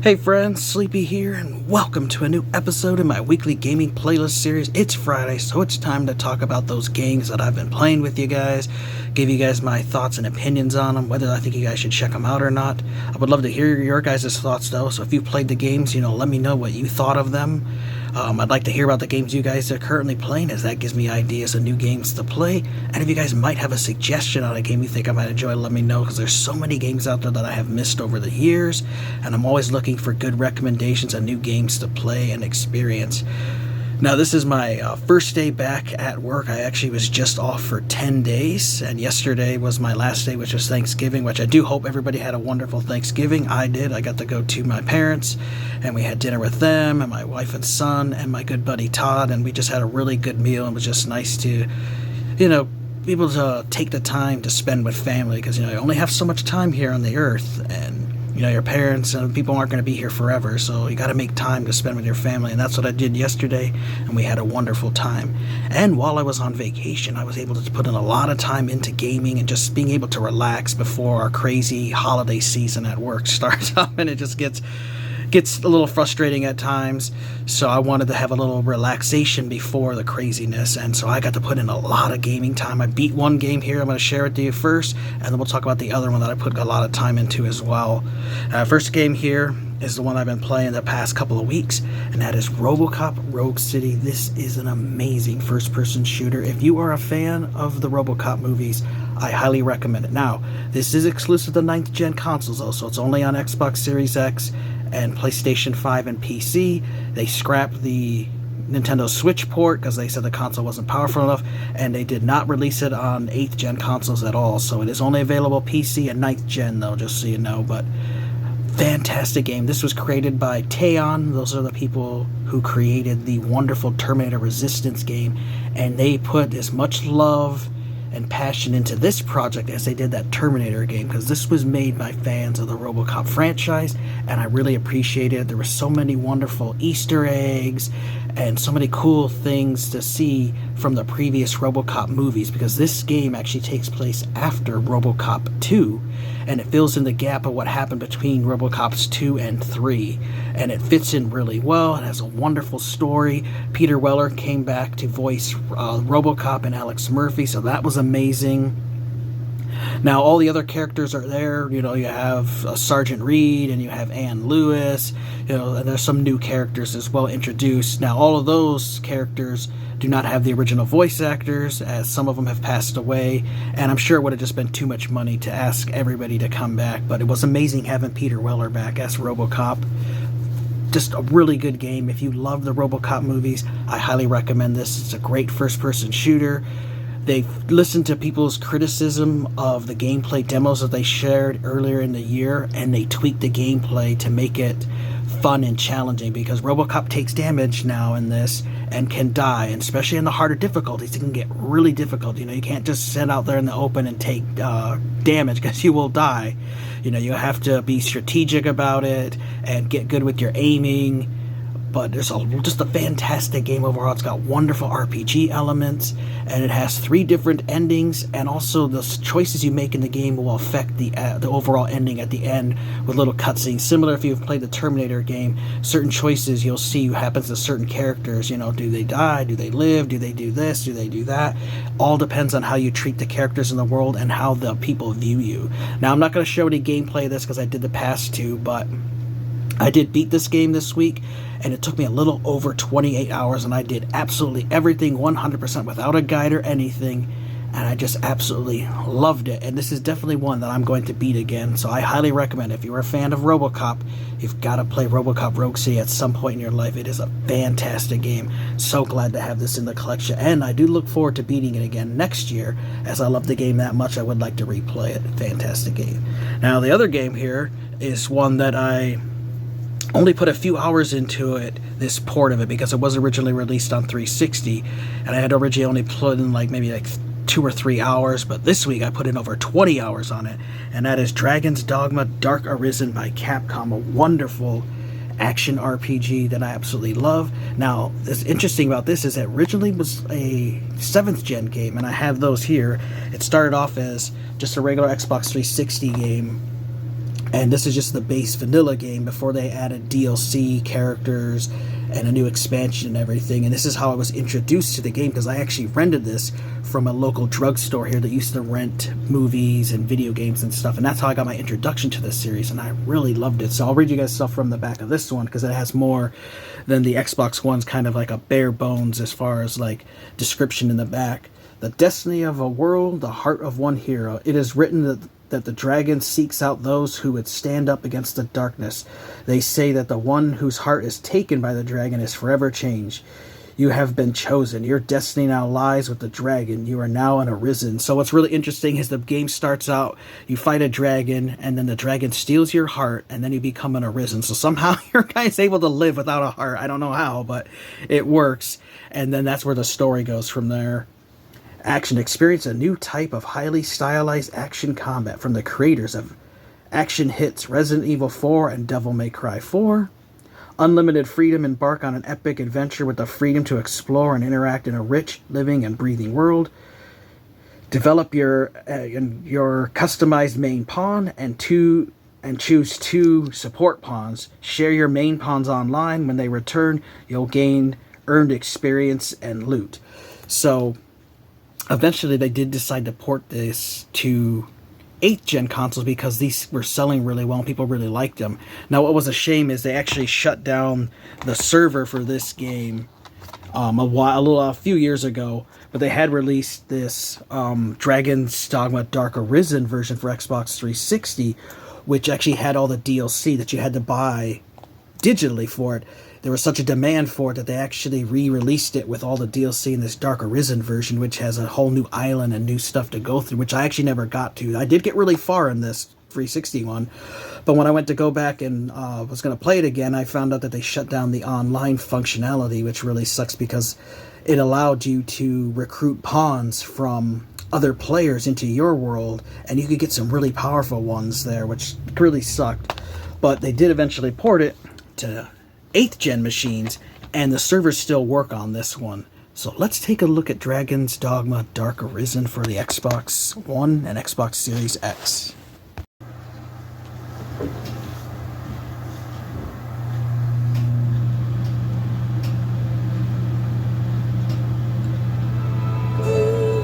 Hey friends, Sleepy here, and welcome to a new episode in my weekly gaming playlist series. It's Friday, so it's time to talk about those games that I've been playing with you guys, give you guys my thoughts and opinions on them, whether I think you guys should check them out or not. I would love to hear your guys' thoughts though, so if you've played the games, let me know what you thought of them. I'd like to hear about the games you guys are currently playing, as that gives me ideas of new games to play. And if you guys might have a suggestion on a game you think I might enjoy, let me know, because there's so many games out there that I have missed over the years, and I'm always looking for good recommendations on new games to play and experience. Now, this is my first day back at work. I actually was just off for 10 days, and yesterday was my last day, which was Thanksgiving, which I do hope everybody had a wonderful Thanksgiving. I did. I got to go to my parents, and we had dinner with them, and my wife and son, and my good buddy Todd, and we just had a really good meal. It was just nice to, be able to take the time to spend with family, because, you only have so much time here on the earth, and your parents and people aren't going to be here forever, so you got to make time to spend with your family, and that's what I did yesterday, and we had a wonderful time. And while I was on vacation, I was able to put in a lot of time into gaming and just being able to relax before our crazy holiday season at work starts up, and it just gets a little frustrating at times, so I wanted to have a little relaxation before the craziness, and so I got to put in a lot of gaming time. I beat one game here I'm going to share it to you first, and then we'll talk about the other one that I put a lot of time into as well. First game here is the one I've been playing the past couple of weeks, and that is RoboCop Rogue City. This is an amazing first-person shooter. If you are a fan of the RoboCop movies, I highly recommend it. Now, this is exclusive to 9th gen consoles though, so it's only on Xbox Series X and PlayStation 5 and PC. They scrapped the Nintendo Switch port because they said the console wasn't powerful enough, and they did not release it on 8th gen consoles at all, so it is only available PC and 9th gen though, just so you know. But fantastic game. This was created by Teon. Those are the people who created the wonderful Terminator Resistance game, and they put as much love and passion into this project as they did that Terminator game, because this was made by fans of the RoboCop franchise, and I really appreciate it. There were so many wonderful Easter eggs and so many cool things to see from the previous RoboCop movies, because this game actually takes place after RoboCop 2, and it fills in the gap of what happened between RoboCops 2 and 3, and it fits in really well. It has a wonderful story. Peter Weller came back to voice RoboCop and Alex Murphy, so that was amazing. Now, all the other characters are there. You have Sergeant Reed, and you have Ann Lewis, and there's some new characters as well introduced. Now, all of those characters do not have the original voice actors, as some of them have passed away, and I'm sure it would have just been too much money to ask everybody to come back, but it was amazing having Peter Weller back as RoboCop. Just a really good game. If you love the RoboCop movies, I highly recommend this. It's a great first-person shooter. They've listened to people's criticism of the gameplay demos that they shared earlier in the year, and they tweaked the gameplay to make it fun and challenging, because RoboCop takes damage now in this and can die, and especially in the harder difficulties, it can get really difficult. You can't just sit out there in the open and take damage, because you will die. You have to be strategic about it and get good with your aiming. But there's just a fantastic game overall. It's got wonderful RPG elements, and it has 3 different endings, and also the choices you make in the game will affect the overall ending at the end with little cutscenes. Similar if you've played the Terminator game, certain choices you'll see happens to certain characters. Do they die? Do they live? Do they do this? Do they do that? All depends on how you treat the characters in the world and how the people view you. Now, I'm not going to show any gameplay of this because I did the past 2, but I did beat this game this week, and it took me a little over 28 hours, and I did absolutely everything 100% without a guide or anything, and I just absolutely loved it. And this is definitely one that I'm going to beat again, so I highly recommend it. If you're a fan of RoboCop, you've got to play RoboCop Rogue City at some point in your life. It is a fantastic game. So glad to have this in the collection, and I do look forward to beating it again next year, as I love the game that much. I would like to replay it. Fantastic game. Now, the other game here is one that I only put a few hours into it, this port of it, because it was originally released on 360, and I had originally only put in maybe 2 or 3 hours, but this week I put in over 20 hours on it, and that is Dragon's Dogma Dark Arisen by Capcom, a wonderful action RPG that I absolutely love. Now, what's interesting about this is that originally was a 7th gen game, and I have those here. It started off as just a regular Xbox 360 game, And this is just the base vanilla game before they added DLC characters and a new expansion and everything. And this is how I was introduced to the game, because I actually rented this from a local drugstore here that used to rent movies and video games and stuff. And that's how I got my introduction to this series, and I really loved it. So I'll read you guys stuff from the back of this one, because it has more than the Xbox One's kind of like a bare bones as far as like description in the back. The destiny of a world, the heart of one hero. It is written that the dragon seeks out those who would stand up against the darkness. They say that the one whose heart is taken by the dragon is forever changed. You have been chosen. Your destiny now lies with the dragon. You are now an arisen. So what's really interesting is the game starts out, you fight a dragon, and then the dragon steals your heart, and then you become an arisen. So somehow your guy's able to live without a heart. I don't know how, but it works. And then that's where the story goes from there. Action. Experience a new type of highly stylized action combat from the creators of action hits Resident Evil 4 and Devil May Cry 4. Unlimited freedom. Embark on an epic adventure with the freedom to explore and interact in a rich, living, and breathing world. Develop your customized main pawn and choose 2 support pawns. Share your main pawns online. When they return, you'll gain earned experience and loot. So eventually they did decide to port this to 8th gen consoles because these were selling really well and people really liked them. Now what was a shame is they actually shut down the server for this game a few years ago, but they had released this Dragon's Dogma Dark Arisen version for Xbox 360, which actually had all the DLC that you had to buy digitally for it. There was such a demand for it that they actually re-released it with all the DLC in this Dark Arisen version, which has a whole new island and new stuff to go through, which I actually never got to. I did get really far in this 360 one, but when I went to go back and was going to play it again, I found out that they shut down the online functionality, which really sucks because it allowed you to recruit pawns from other players into your world, and you could get some really powerful ones there, which really sucked. But they did eventually port it to 8th gen machines, and the servers still work on this one. So let's take a look at Dragon's Dogma Dark Arisen for the Xbox One and Xbox Series X.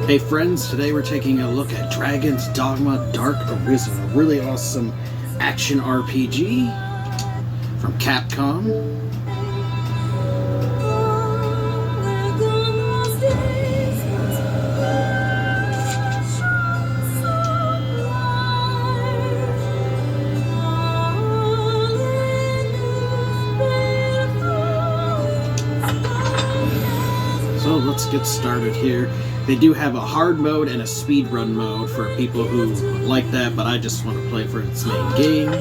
Hey friends, today we're taking a look at Dragon's Dogma Dark Arisen, a really awesome action RPG from Capcom. So let's get started here. They do have a hard mode and a speedrun mode for people who like that, but I just want to play for its main game.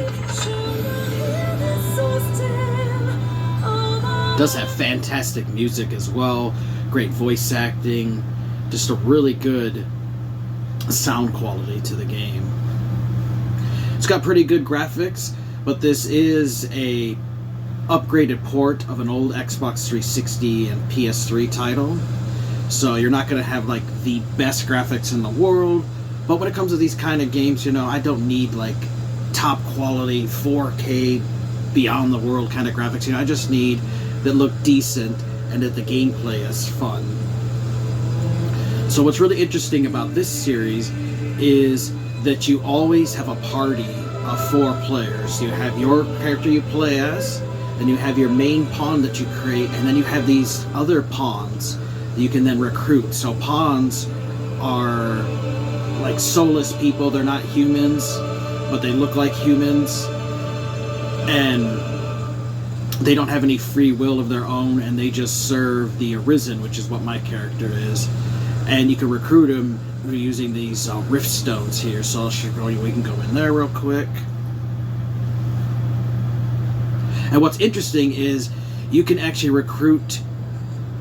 It does have fantastic music as well, great voice acting, just a really good sound quality to the game. It's got pretty good graphics, but this is a upgraded port of an old Xbox 360 and PS3 title. So you're not going to have like the best graphics in the world, but when it comes to these kind of games, you know, I don't need like top quality 4K beyond the world kind of graphics. You know, I just need that look decent and that the gameplay is fun. So what's really interesting about this series is that you always have a party of 4 players. You have your character you play as, then you have your main pawn that you create, and then you have these other pawns that you can then recruit. So pawns are like soulless people. They're not humans, but they look like humans, and they don't have any free will of their own, and they just serve the Arisen, which is what my character is. And you can recruit them using these rift stones here. So I'll show you, we can go in there real quick. And what's interesting is you can actually recruit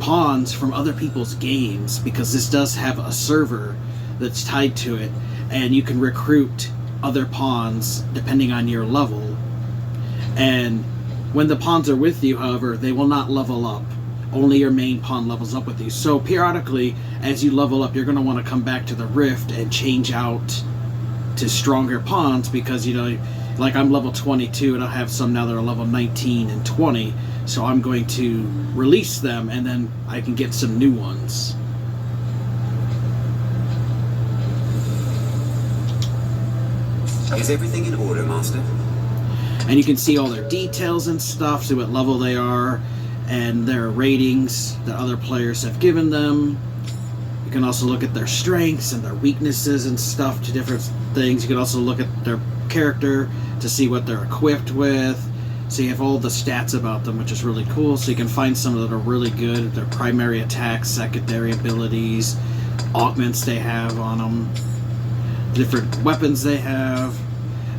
pawns from other people's games, because this does have a server that's tied to it, and you can recruit other pawns depending on your level. And when the pawns are with you, however, they will not level up. Only your main pawn levels up with you. So periodically, as you level up, you're going to want to come back to the rift and change out to stronger pawns, because, you know, like I'm level 22 and I have some now that are level 19 and 20, so I'm going to release them and then I can get some new ones. Is everything in order, Master? And you can see all their details and stuff, see what level they are, and their ratings that other players have given them. You can also look at their strengths and their weaknesses and stuff to different things. You can also look at their character to see what they're equipped with. So you have all the stats about them, which is really cool. So you can find some that are really good, their primary attacks, secondary abilities, augments they have on them, different weapons they have,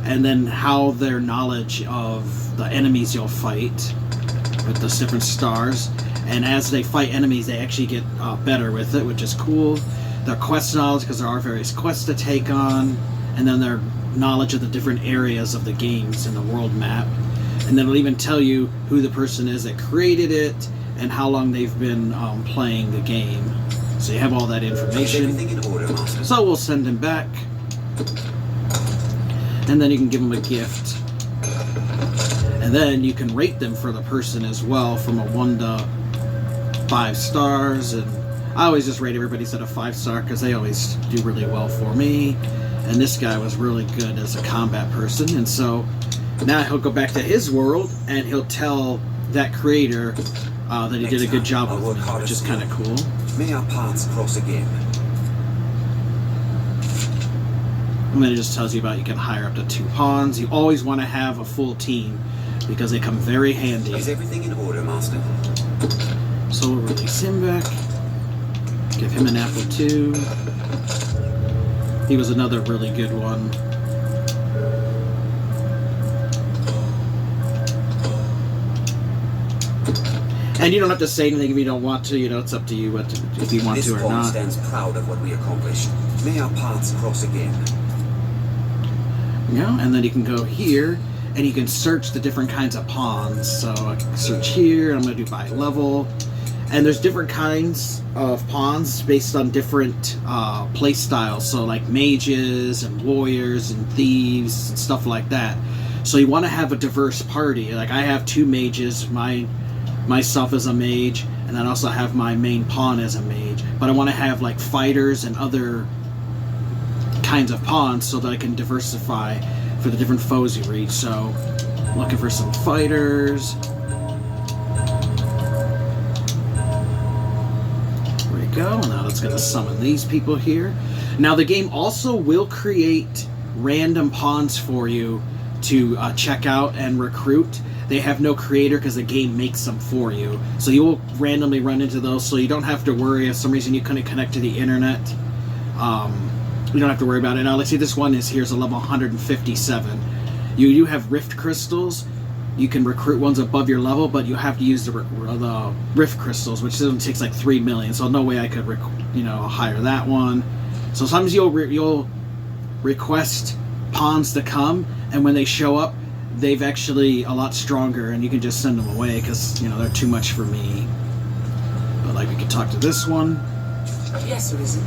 and then how their knowledge of the enemies you'll fight with those different stars. And as they fight enemies, they actually get better with it, which is cool. Their quest knowledge, because there are various quests to take on, and then their knowledge of the different areas of the games in the world map. And then it'll even tell you who the person is that created it and how long they've been playing the game. So you have all that information. Is everything in order, Master? So we'll send him back. And then you can give them a gift. And then you can rate them for the person as well, from a 1 to 5 stars. And I always just rate everybody's at a 5-star because they always do really well for me. And this guy was really good as a combat person. And so now he'll go back to his world and he'll tell that creator that he did a good job with me, which is kind of cool. May our paths cross again. And then it just tells you about you can hire up to 2 pawns. You always want to have a full team because they come very handy. Is everything in order, Master? So we'll release him back. Give him an apple too. He was another really good one. And you don't have to say anything if you don't want to. You know, it's up to you what to, if you want to or not. This pawn stands proud of what we accomplished. May our paths cross again. Yeah, and then you can go here, and you can search the different kinds of pawns. So I can search here. I'm going to do by level. And there's different kinds of pawns based on different play styles. So like mages and warriors and thieves and stuff like that. So you want to have a diverse party. Like I have 2 mages. Myself as a mage, and then also have my main pawn as a mage. But I want to have like fighters and other kinds of pawns so that I can diversify for the different foes you reach. So looking for some fighters. There we go. Now let's get to summon these people here. Now the game also will create random pawns for you to check out and recruit. They have no creator because the game makes them for you. So you will randomly run into those, so you don't have to worry if some reason you couldn't connect to the internet. You don't have to worry about it. Now let's see, this one is here's a level 157. You have rift crystals. You can recruit ones above your level, but you have to use the rift crystals, which only takes like 3 million. So no way I could hire that one. So sometimes you'll request pawns to come, and when they show up, they've actually a lot stronger, and you can just send them away because they're too much for me. But like we could talk to this one. Yes, Risen.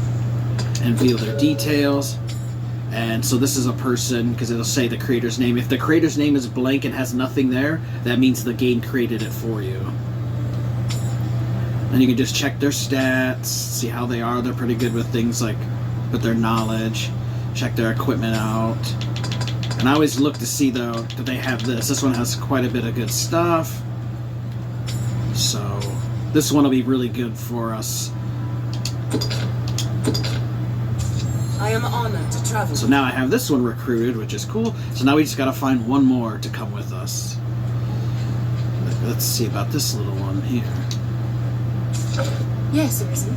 And view their details. And so this is a person because it'll say the creator's name. If the creator's name is blank and has nothing there, that means the game created it for you. And you can just check their stats, see how they are. They're pretty good with things like with their knowledge. Check their equipment out. And I always look to see, though, that they have this. This one has quite a bit of good stuff. So, this one will be really good for us. I am honored to travel. So now I have this one recruited, which is cool. So now we just gotta find one more to come with us. Let's see about this little one here. Yes, Risen.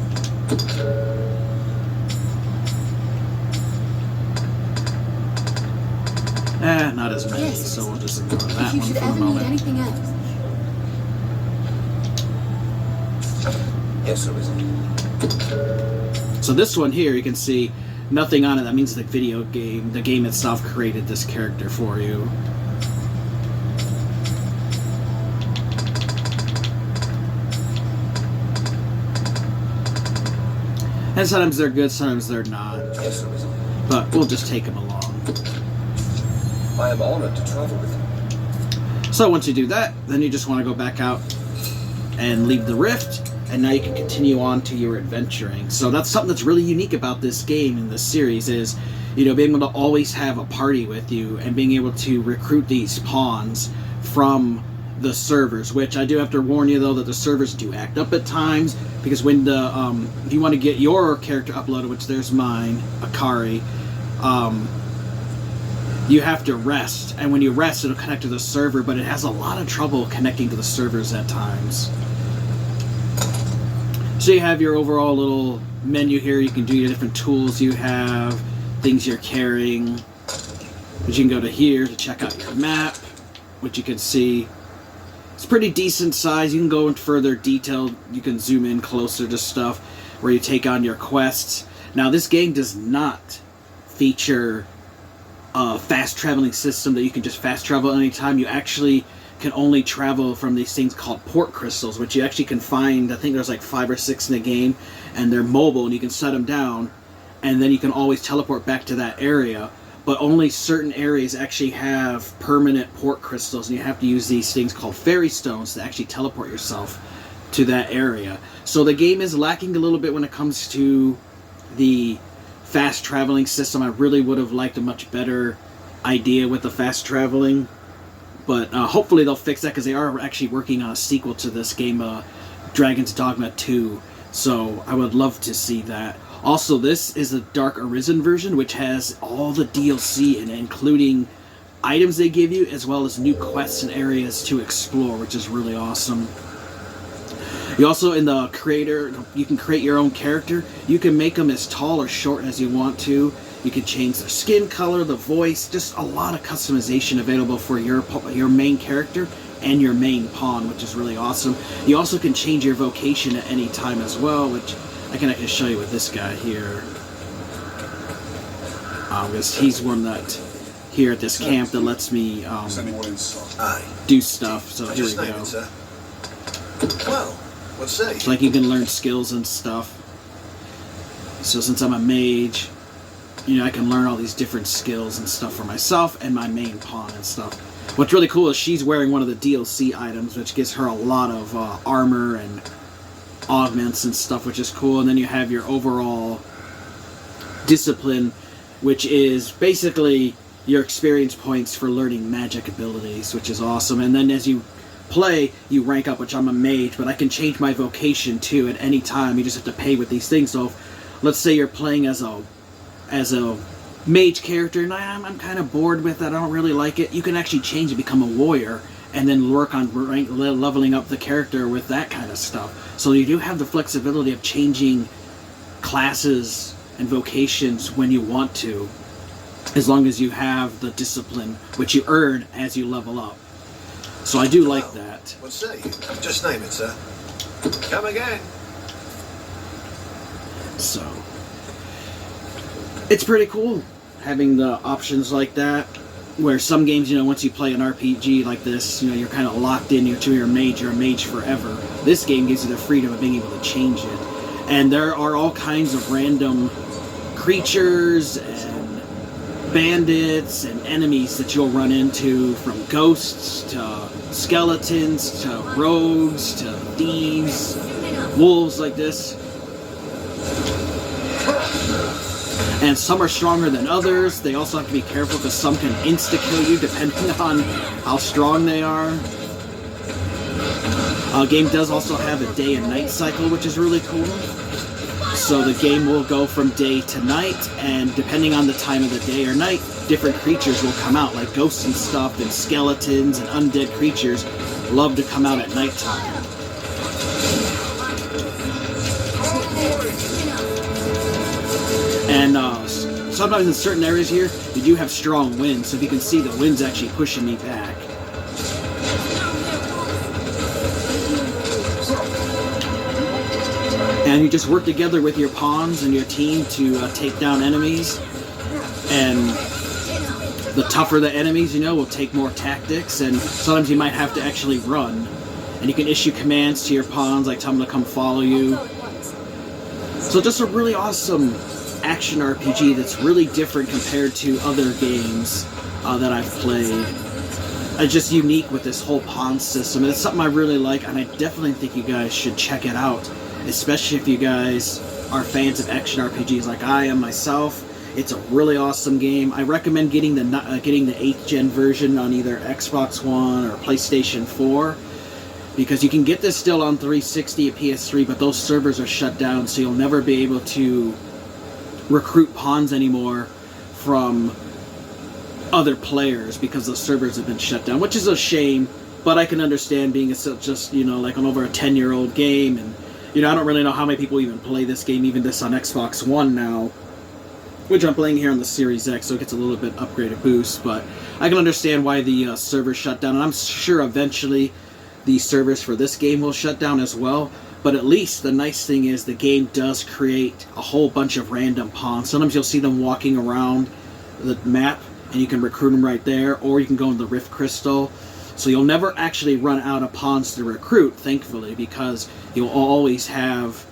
Not as many, yes, so we'll just ignore that if you one should for ever the need moment. anything else. Yes, Risen. So this one here, you can see nothing on it. That means the game itself created this character for you. And sometimes they're good, sometimes they're not. Yes, Risen. But we'll just take them along. I am honored to travel with you. So once you do that, then you just want to go back out and leave the rift, and now you can continue on to your adventuring. So that's something that's really unique about this game and this series is, you know, being able to always have a party with you and being able to recruit these pawns from the servers, which I do have to warn you though that the servers do act up at times, because when the if you want to get your character uploaded, which there's mine, Akari, you have to rest, and when you rest it'll connect to the server, but it has a lot of trouble connecting to the servers at times. So you have your overall little menu here. You can do your different tools you have, things you're carrying, but you can go to here to check out your map, which you can see it's pretty decent size. You can go in further detail, you can zoom in closer to stuff where you take on your quests. Now this game does not feature a fast traveling system that you can just fast travel anytime. You actually can only travel from these things called port crystals, which you actually can find, I think there's like 5 or 6 in the game, and they're mobile and you can set them down and then you can always teleport back to that area. But only certain areas actually have permanent port crystals, and you have to use these things called fairy stones to actually teleport yourself to that area. So the game is lacking a little bit when it comes to the fast traveling system. I really would have liked a much better idea with the fast traveling, but hopefully they'll fix that, because they are actually working on a sequel to this game, Dragon's Dogma 2, so I would love to see that. Also, this is a Dark Arisen version, which has all the DLC in it, including items they give you, as well as new quests and areas to explore, which is really awesome. You also, in the creator, you can create your own character. You can make them as tall or short as you want to. You can change their skin color, the voice, just a lot of customization available for your main character and your main pawn, which is really awesome. You also can change your vocation at any time as well, which I can show you with this guy here. Because he's one that, here at this camp, that lets me do stuff. So here we go. Well, what's that? It's like you can learn skills and stuff. So since I'm a mage, you know, I can learn all these different skills and stuff for myself and my main pawn and stuff. What's really cool is she's wearing one of the DLC items, which gives her a lot of armor and augments and stuff, which is cool. And then you have your overall discipline, which is basically your experience points for learning magic abilities, which is awesome. And then as you play, you rank up, which I'm a mage, but I can change my vocation too at any time. You just have to pay with these things. So let's say you're playing as a mage character and I'm kind of bored with it, I don't really like it, you can actually change and become a warrior and then work on leveling up the character with that kind of stuff. So you do have the flexibility of changing classes and vocations when you want to, as long as you have the discipline, which you earn as you level up. So I do like that. What's that? Just name it, sir. Come again. So it's pretty cool having the options like that, where some games, you know, once you play an RPG like this, you know, you're kind of locked in to your mage. You're a mage forever. This game gives you the freedom of being able to change it. And there are all kinds of random creatures and bandits and enemies that you'll run into, from ghosts to skeletons to rogues to thieves, wolves like this. And some are stronger than others. They also have to be careful because some can insta-kill you depending on how strong they are. Game does also have a day and night cycle, which is really cool. So the game will go from day to night, and depending on the time of the day or night, different creatures will come out, like ghosts and stuff, and skeletons and undead creatures love to come out at nighttime. And sometimes in certain areas here, you do have strong winds, so if you can see, the wind's actually pushing me back. And you just work together with your pawns and your team to take down enemies. And the tougher the enemies, you know, will take more tactics, and sometimes you might have to actually run. And you can issue commands to your pawns, like tell them to come follow you. So just a really awesome action RPG that's really different compared to other games that I've played. It's just unique with this whole pawn system, and it's something I really like, and I definitely think you guys should check it out, especially if you guys are fans of action RPGs like I am myself. It's a really awesome game. I recommend getting the 8th gen version on either Xbox One or PlayStation 4, because you can get this still on 360 and PS3, but those servers are shut down, so you'll never be able to recruit pawns anymore from other players because those servers have been shut down, which is a shame, but I can understand, being it's just, like an over a 10-year-old game, and I don't really know how many people even play this game, even this on Xbox One now, which I'm playing here on the Series X, so it gets a little bit upgraded boost, but I can understand why the servers shut down, and I'm sure eventually the servers for this game will shut down as well. But at least the nice thing is the game does create a whole bunch of random pawns. Sometimes you'll see them walking around the map, and you can recruit them right there, or you can go in the Rift Crystal. So you'll never actually run out of pawns to recruit, thankfully, because you'll always have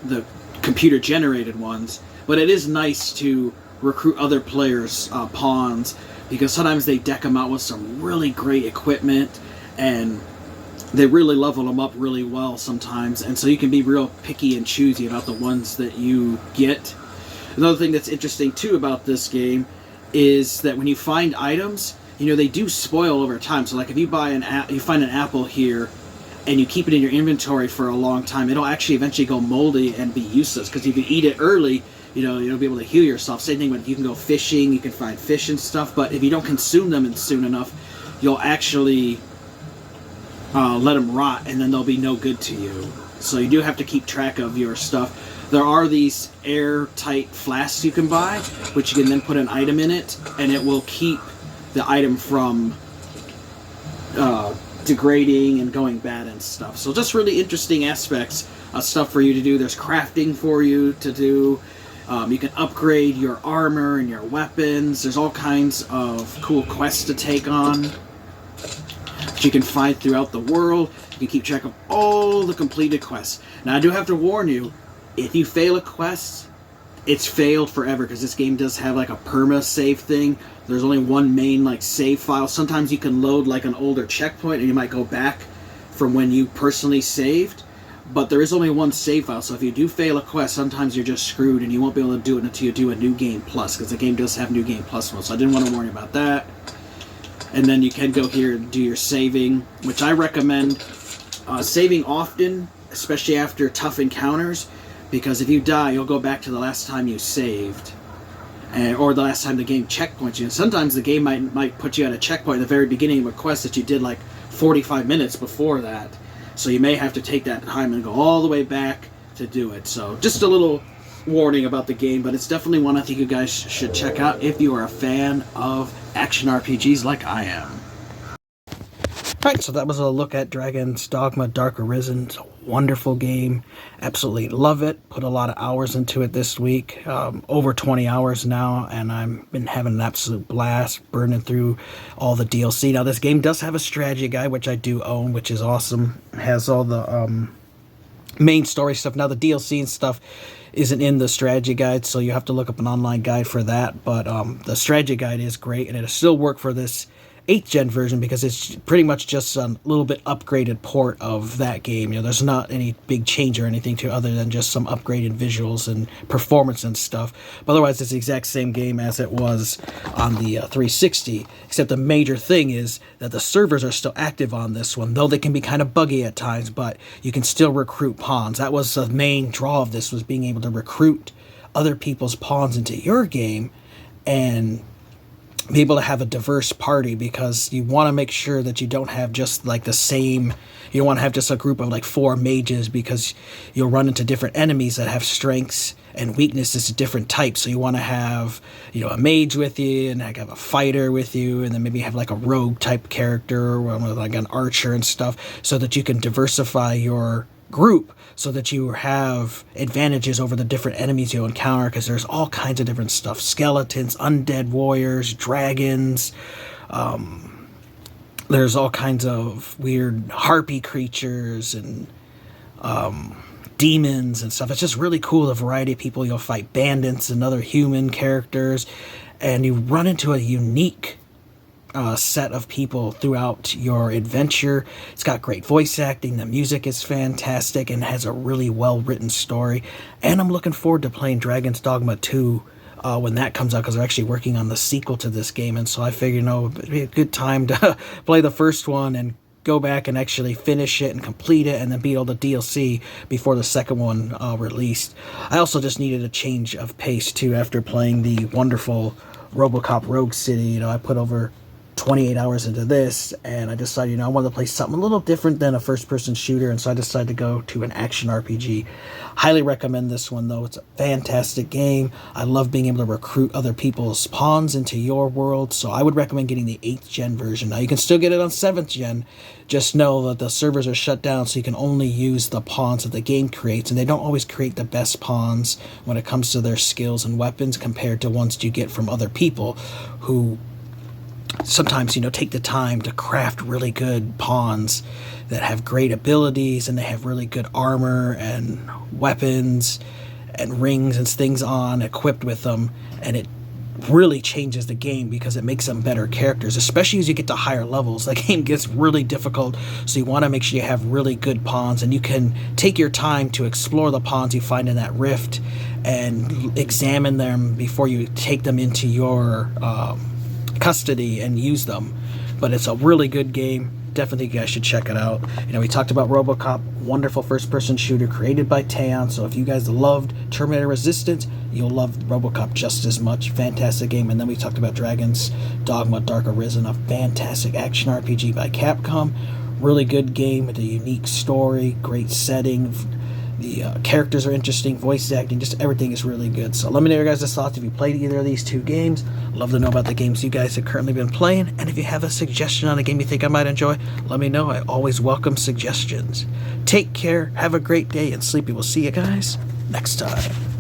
the computer-generated ones. But it is nice to recruit other players' pawns, because sometimes they deck them out with some really great equipment, and they really level them up really well sometimes, and so you can be real picky and choosy about the ones that you get. Another thing that's interesting too about this game is that when you find items, they do spoil over time. So like if you buy you find an apple here, and you keep it in your inventory for a long time, it'll actually eventually go moldy and be useless, because if you eat it early, you'll be able to heal yourself. Same thing when you can go fishing, you can find fish and stuff, but if you don't consume them soon enough, you'll actually let them rot, and then they'll be no good to you. So you do have to keep track of your stuff. There are these airtight flasks you can buy, which you can then put an item in it, and it will keep the item from degrading and going bad and stuff. So just really interesting aspects of stuff for you to do. There's crafting for you to do. You can upgrade your armor and your weapons. There's all kinds of cool quests to take on that you can find throughout the world. You can keep track of all the completed quests. Now, I do have to warn you, if you fail a quest, it's failed forever, because this game does have like a perma-save thing. There's only one main save file. Sometimes you can load like an older checkpoint, and you might go back from when you personally saved, but there is only one save file. So if you do fail a quest, sometimes you're just screwed, and you won't be able to do it until you do a New Game Plus, because the game does have New Game Plus mode. So I didn't want to warn you about that. And then you can go here and do your saving, which I recommend saving often, especially after tough encounters, because if you die, you'll go back to the last time you saved, or the last time the game checkpoints you. And sometimes the game might put you at a checkpoint at the very beginning of a quest that you did like 45 minutes before that. So you may have to take that time and go all the way back to do it. So just a little warning about the game, but it's definitely one I think you guys should check out if you are a fan of action RPGs like I am. Alright, so that was a look at Dragon's Dogma Dark Arisen. It's a wonderful game. Absolutely love it. Put a lot of hours into it this week. Over 20 hours now, and I've been having an absolute blast burning through all the DLC. Now, this game does have a strategy guide, which I do own, which is awesome. It has all the main story stuff. Now, the DLC and stuff isn't in the strategy guide, so you have to look up an online guide for that. But the strategy guide is great, and it'll still work for this 8th gen version, because it's pretty much just a little bit upgraded port of that game. There's not any big change or anything to it other than just some upgraded visuals and performance and stuff. But otherwise, it's the exact same game as it was on the 360, except the major thing is that the servers are still active on this one, though they can be kind of buggy at times, but you can still recruit pawns. That was the main draw of this, was being able to recruit other people's pawns into your game and be able to have a diverse party, because you want to make sure that you don't have just like the same, you don't want to have just a group of like 4 mages, because you'll run into different enemies that have strengths and weaknesses of different types. So you want to have, a mage with you, and have a fighter with you, and then maybe have like a rogue type character, or like an archer and stuff, so that you can diversify your group, so that you have advantages over the different enemies you'll encounter, because there's all kinds of different stuff. Skeletons, undead warriors, dragons, there's all kinds of weird harpy creatures and demons and stuff. It's just really cool, the variety of people you'll fight, bandits and other human characters, and you run into a unique set of people throughout your adventure. It's got great voice acting, the music is fantastic, and has a really well-written story. And I'm looking forward to playing Dragon's Dogma 2 when that comes out, because they're actually working on the sequel to this game, and so I figure, it'd be a good time to play the first one and go back and actually finish it and complete it and then beat all the DLC before the second one released. I also just needed a change of pace too after playing the wonderful RoboCop Rogue City. I put over 28 hours into this, and I decided, I wanted to play something a little different than a first-person shooter, and so I decided to go to an action RPG. Highly recommend this one, though. It's a fantastic game. I love being able to recruit other people's pawns into your world, so I would recommend getting the 8th gen version. Now, you can still get it on 7th gen. Just know that the servers are shut down, so you can only use the pawns that the game creates, and they don't always create the best pawns when it comes to their skills and weapons compared to ones you get from other people who sometimes, take the time to craft really good pawns that have great abilities, and they have really good armor and weapons and rings and things on equipped with them, and it really changes the game because it makes them better characters, especially as you get to higher levels. The game gets really difficult, so you want to make sure you have really good pawns, and you can take your time to explore the pawns you find in that rift and examine them before you take them into your custody and use them. But it's a really good game. Definitely you guys should check it out. We talked about RoboCop, wonderful first-person shooter created by Teon, so if you guys loved Terminator Resistance, you'll love RoboCop just as much. Fantastic game. And then we talked about Dragon's Dogma Dark Arisen, a fantastic action RPG by Capcom. Really good game with a unique story, great setting. The characters are interesting, voice acting, just everything is really good. So let me know your guys' thoughts if you played either of these two games. Love to know about the games you guys have currently been playing. And if you have a suggestion on a game you think I might enjoy, let me know. I always welcome suggestions. Take care, have a great day, and Sleepy will see you guys next time.